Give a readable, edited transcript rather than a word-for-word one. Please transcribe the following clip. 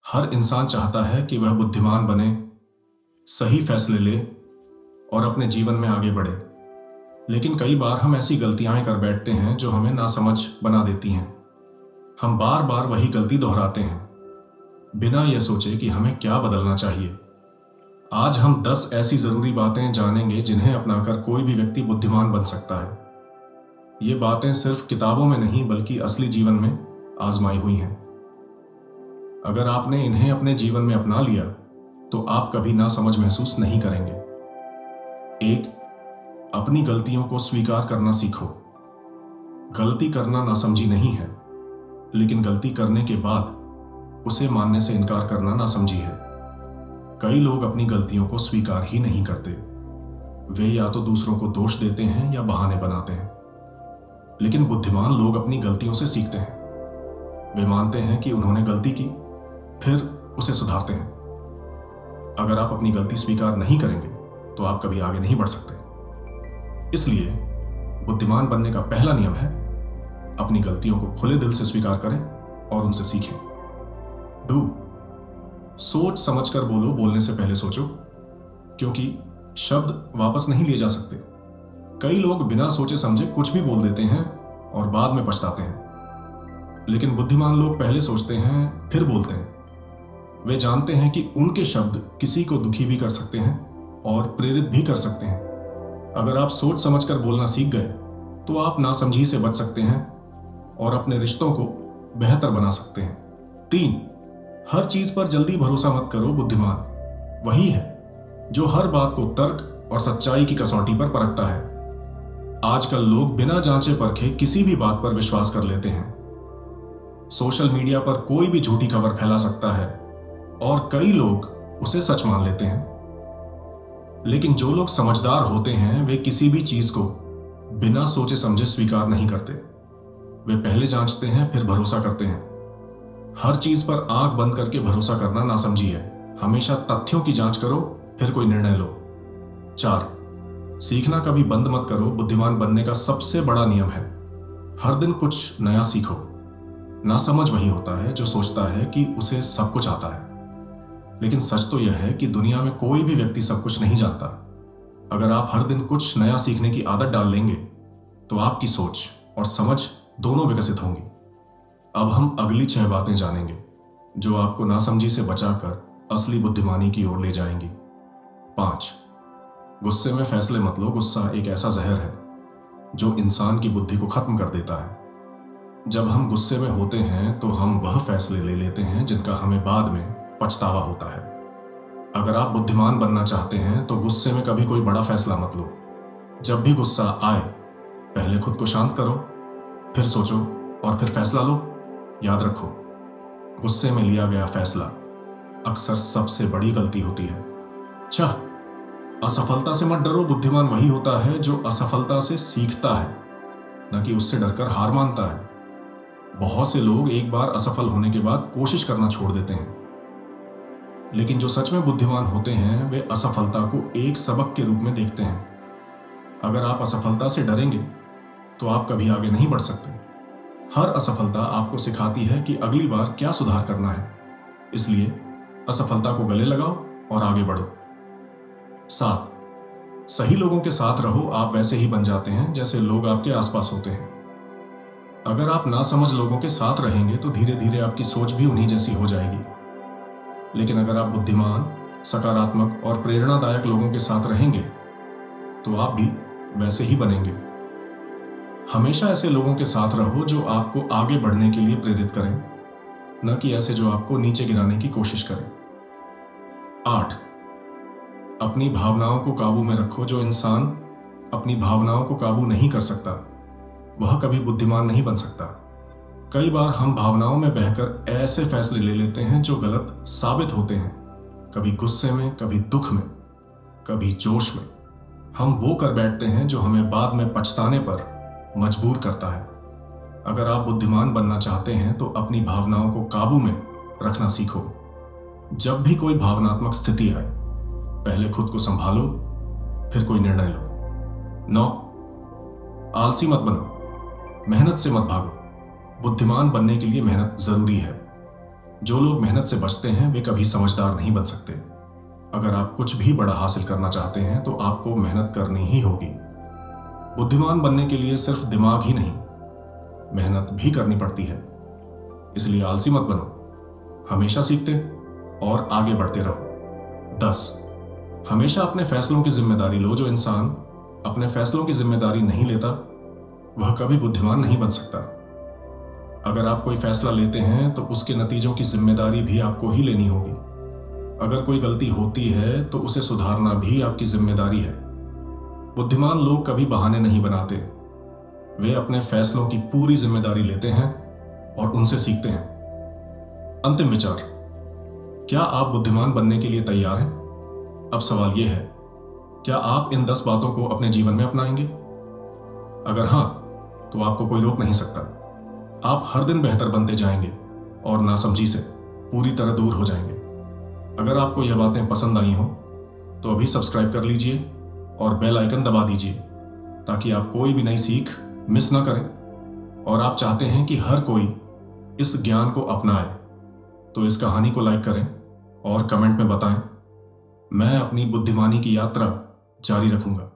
हर इंसान चाहता है कि वह बुद्धिमान बने, सही फैसले ले और अपने जीवन में आगे बढ़े। लेकिन कई बार हम ऐसी गलतियां कर बैठते हैं जो हमें नासमझ बना देती हैं। हम बार बार वही गलती दोहराते हैं, बिना यह सोचे कि हमें क्या बदलना चाहिए। आज हम 10 ऐसी जरूरी बातें जानेंगे जिन्हें अपनाकर कोई भी व्यक्ति बुद्धिमान बन सकता है। ये बातें सिर्फ किताबों में नहीं बल्कि असली जीवन में आजमाई हुई हैं। अगर आपने इन्हें अपने जीवन में अपना लिया तो आप कभी नासमझ महसूस नहीं करेंगे। 1. अपनी गलतियों को स्वीकार करना सीखो। गलती करना नासमझी नहीं है, लेकिन गलती करने के बाद उसे मानने से इनकार करना नासमझी है। कई लोग अपनी गलतियों को स्वीकार ही नहीं करते। वे या तो दूसरों को दोष देते हैं या बहाने बनाते हैं। लेकिन बुद्धिमान लोग अपनी गलतियों से सीखते हैं। वे मानते हैं कि उन्होंने गलती की, फिर उसे सुधारते हैं। अगर आप अपनी गलती स्वीकार नहीं करेंगे तो आप कभी आगे नहीं बढ़ सकते। इसलिए बुद्धिमान बनने का पहला नियम है, अपनी गलतियों को खुले दिल से स्वीकार करें और उनसे सीखें। 2. सोच समझकर बोलो, बोलने से पहले सोचो, क्योंकि शब्द वापस नहीं लिए जा सकते। कई लोग बिना सोचे समझे कुछ भी बोल देते हैं और बाद में पछताते हैं। लेकिन बुद्धिमान लोग पहले सोचते हैं फिर बोलते हैं। वे जानते हैं कि उनके शब्द किसी को दुखी भी कर सकते हैं और प्रेरित भी कर सकते हैं। अगर आप सोच समझकर बोलना सीख गए तो आप नासमझी से बच सकते हैं और अपने रिश्तों को बेहतर बना सकते हैं। 3. हर चीज पर जल्दी भरोसा मत करो। बुद्धिमान वही है जो हर बात को तर्क और सच्चाई की कसौटी पर परखता है। आजकल लोग बिना जांचे परखे किसी भी बात पर विश्वास कर लेते हैं। सोशल मीडिया पर कोई भी झूठी खबर फैला सकता है और कई लोग उसे सच मान लेते हैं। लेकिन जो लोग समझदार होते हैं वे किसी भी चीज को बिना सोचे समझे स्वीकार नहीं करते। वे पहले जांचते हैं फिर भरोसा करते हैं। हर चीज पर आंख बंद करके भरोसा करना नासमझी है। हमेशा तथ्यों की जांच करो फिर कोई निर्णय लो। 4. सीखना कभी बंद मत करो। बुद्धिमान बनने का सबसे बड़ा नियम है, हर दिन कुछ नया सीखो। नासमझ वही होता है जो सोचता है कि उसे सब कुछ आता है। लेकिन सच तो यह है कि दुनिया में कोई भी व्यक्ति सब कुछ नहीं जानता। अगर आप हर दिन कुछ नया सीखने की आदत डाल लेंगे तो आपकी सोच और समझ दोनों विकसित होंगी। अब हम अगली 6 बातें जानेंगे जो आपको नासमझी से बचाकर असली बुद्धिमानी की ओर ले जाएंगी। 5. गुस्से में फैसले मत लो। गुस्सा एक ऐसा जहर है जो इंसान की बुद्धि को खत्म कर देता है। जब हम गुस्से में होते हैं तो हम वह फैसले ले लेते हैं जिनका हमें बाद में पछतावा होता है। अगर आप बुद्धिमान बनना चाहते हैं तो गुस्से में कभी कोई बड़ा फैसला मत लो। जब भी गुस्सा आए पहले खुद को शांत करो, फिर सोचो और फिर फैसला लो। याद रखो, गुस्से में लिया गया फैसला अक्सर सबसे बड़ी गलती होती है। 6. असफलता से मत डरो। बुद्धिमान वही होता है जो असफलता से सीखता है, न कि उससे डरकर हार मानता है। बहुत से लोग एक बार असफल होने के बाद कोशिश करना छोड़ देते हैं, लेकिन जो सच में बुद्धिमान होते हैं वे असफलता को एक सबक के रूप में देखते हैं। अगर आप असफलता से डरेंगे तो आप कभी आगे नहीं बढ़ सकते। हर असफलता आपको सिखाती है कि अगली बार क्या सुधार करना है। इसलिए असफलता को गले लगाओ और आगे बढ़ो। 7. सही लोगों के साथ रहो। आप वैसे ही बन जाते हैं जैसे लोग आपके आसपास होते हैं। अगर आप नासमझ लोगों के साथ रहेंगे तो धीरे धीरे आपकी सोच भी उन्हीं जैसी हो जाएगी। लेकिन अगर आप बुद्धिमान, सकारात्मक और प्रेरणादायक लोगों के साथ रहेंगे तो आप भी वैसे ही बनेंगे। हमेशा ऐसे लोगों के साथ रहो जो आपको आगे बढ़ने के लिए प्रेरित करें, न कि ऐसे जो आपको नीचे गिराने की कोशिश करें। 8. अपनी भावनाओं को काबू में रखो। जो इंसान अपनी भावनाओं को काबू नहीं कर सकता वह कभी बुद्धिमान नहीं बन सकता। कई बार हम भावनाओं में बहकर ऐसे फैसले ले लेते हैं जो गलत साबित होते हैं। कभी गुस्से में, कभी दुख में, कभी जोश में। हम वो कर बैठते हैं जो हमें बाद में पछताने पर मजबूर करता है। अगर आप बुद्धिमान बनना चाहते हैं तो अपनी भावनाओं को काबू में रखना सीखो। जब भी कोई भावनात्मक स्थिति आए पहले खुद को संभालो, फिर कोई निर्णय लो। 9. आलसी मत बनो। मेहनत से मत भागो। बुद्धिमान बनने के लिए मेहनत जरूरी है, जो लोग मेहनत से बचते हैं वे कभी समझदार नहीं बन सकते। अगर आप कुछ भी बड़ा हासिल करना चाहते हैं तो आपको मेहनत करनी ही होगी। बुद्धिमान बनने के लिए सिर्फ दिमाग ही नहीं, मेहनत भी करनी पड़ती है। इसलिए आलसी मत बनो, हमेशा सीखते और आगे बढ़ते रहो। 10, हमेशा अपने फैसलों की जिम्मेदारी लो। जो इंसान अपने फैसलों की जिम्मेदारी नहीं लेता वह कभी बुद्धिमान नहीं बन सकता। अगर आप कोई फैसला लेते हैं तो उसके नतीजों की जिम्मेदारी भी आपको ही लेनी होगी। अगर कोई गलती होती है तो उसे सुधारना भी आपकी जिम्मेदारी है। बुद्धिमान लोग कभी बहाने नहीं बनाते, वे अपने फैसलों की पूरी जिम्मेदारी लेते हैं और उनसे सीखते हैं। अंतिम विचार, क्या आप बुद्धिमान बनने के लिए तैयार हैं? अब सवाल यह है, क्या आप इन 10 बातों को अपने जीवन में अपनाएंगे? अगर हां, तो आपको कोई रोक नहीं सकता। आप हर दिन बेहतर बनते जाएंगे और नासमझी से पूरी तरह दूर हो जाएंगे। अगर आपको यह बातें पसंद आई हों तो अभी सब्सक्राइब कर लीजिए और बेल आइकन दबा दीजिए ताकि आप कोई भी नई सीख मिस ना करें। और आप चाहते हैं कि हर कोई इस ज्ञान को अपनाए तो इस कहानी को लाइक करें और कमेंट में बताएं। मैं अपनी बुद्धिमानी की यात्रा जारी रखूंगा।